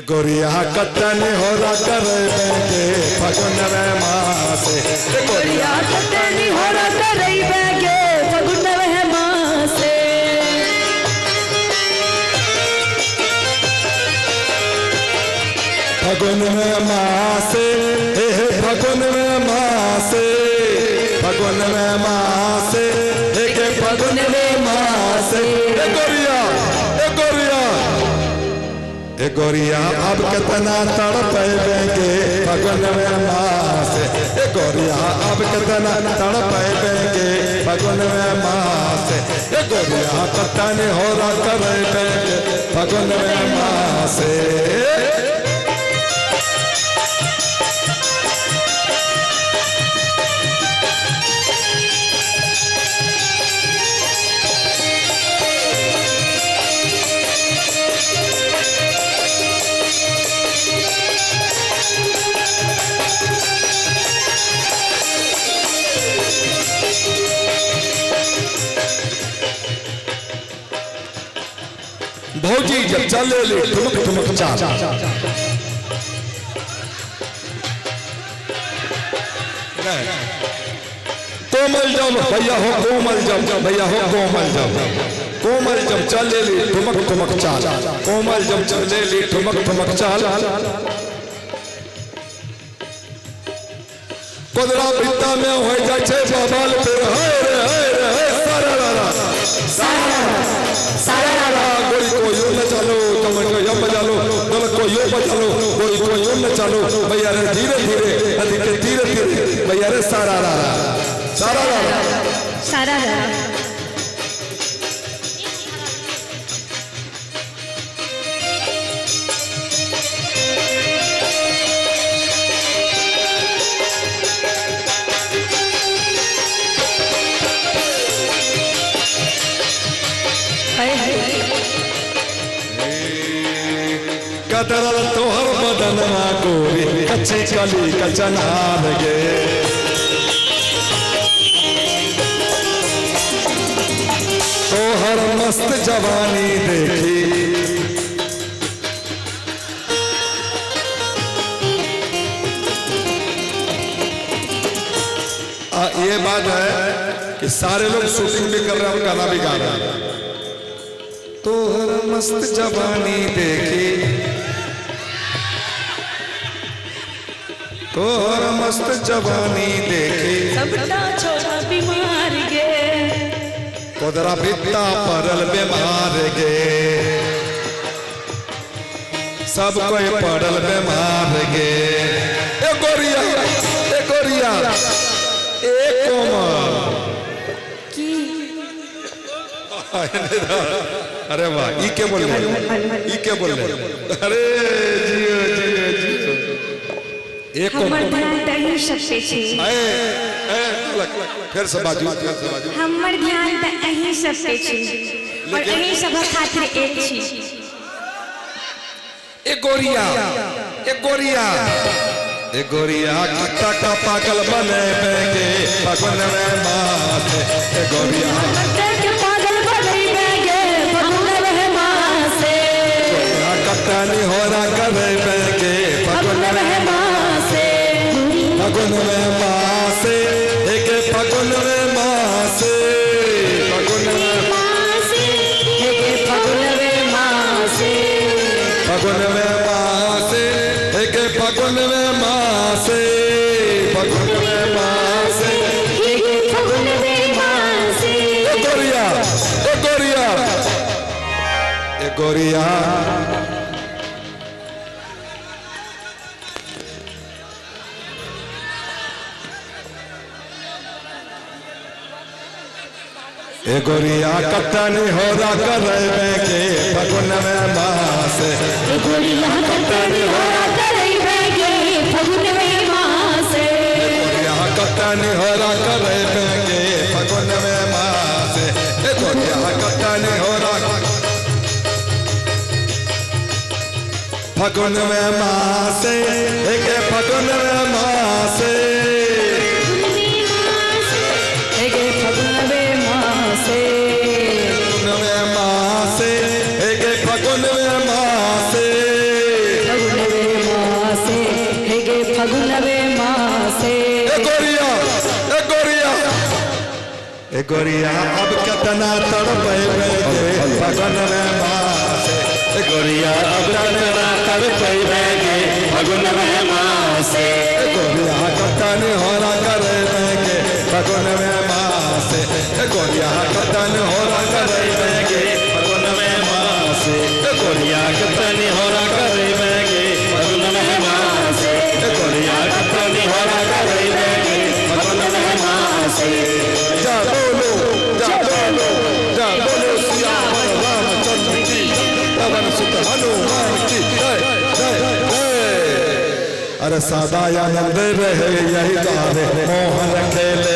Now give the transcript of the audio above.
गोरिया कतन हो रहा करे बेगे फगुन में मासे गोरिया कतन हो रहा करे बेगे फगुन में मासे फगुन में मासे फगुन में मासे फगुन में मासे फगुन में मासे गोरिया गोरिया अब कितना तड़पे बेगे फगुन में मासे गोरिया अब कितना तड़पे बेगे फगुन में मासे गोरिया कतन हो रहा करे बेगे फगुन में मासे भौजी जब चले ले ठुमक ठुमक चाल कोमल जब भैया हो कोमल जब भैया हो कोमल जब चले ले ठुमक ठुमक चाल कोमल जब चले ले ठुमक ठुमक चाल कोदरा बित्ता में हो जाए छे बाबाल फिर हाय रे सारा कोई को यूं न चलो तुम को यूं बजालो तुम को यूं बजालो कोई को यूं न चलो भैया रे धीरे धीरे अधिक धीरे धीरे भैया रे सारा कतरल तोहर बदनवा गोरी कच्ची कली कचनार गे तोहर मस्त जवानी देखी ये बात है कि सारे लोग शूटिंग भी कर रहे हैं और गाना भी गा रहे हैं तोहर मस्त जवानी देखी तोहर मस्त जवानी देखी सबटा छोरा बीमार गे कोदरा बित्ता परल बीमार गे सब कोई पड़ल बीमार गे ए गोरिया एक कोमल अरे वाह ई के बोल रहे अरे जियो एक हमर ध्यान तही सकते छी फिर से बाजू हमर ध्यान तही सकते छी और एही सब खातिर एक छी ए गोरिया कितना का पागल बने बेगे फगुन में मासे ए गोरिया के पागल बने बेगे फगुन में मासे कतनी हो रहा करे बेगे फगुन में मासे फगुन में मासे एक फगुन में मासे फगुन में मासे एक फगुन में मासे फगुन में मासे एक फगुन में मासे फगुन में मासे एक फगुन में मासे गोरिया ए गोरिया कतनी हो रहा करे बेगे फगुन में मासे गोरिया कतनी हो रहा करे बेगे फगुन में मासे गोरिया कतनी हो रहा करे बेगे फगुन में मासे गोरिया कतनी हो रहा फगुन में मासे एक फगुन में मासे एक फगुन में मासे फगुन में मासे फगुनवे मासे फगुनवे मासे हेगे फगुनवे मासे ए गोरिया अब कितना तड़पेबेगे फगुनवे मासे ए गोरिया अब कितना तड़पेबेगे फगुनवे मासे ए गोरिया कतन होरा करेबेगे फगुनवे मासे ए गोरिया कतन होरा करेबेगे फगुनवे मासे ए गोरिया कतन होरा करेबेगे फगुनवे मासे ए गोरिया कतन होरा करेबेगे फगुनवे मासे जा बोलो सियावर रामचंद्र की पवन सुत हनुमान की जय जय जय। अरे सदा आनंद रहे यही गावे मोहन खेले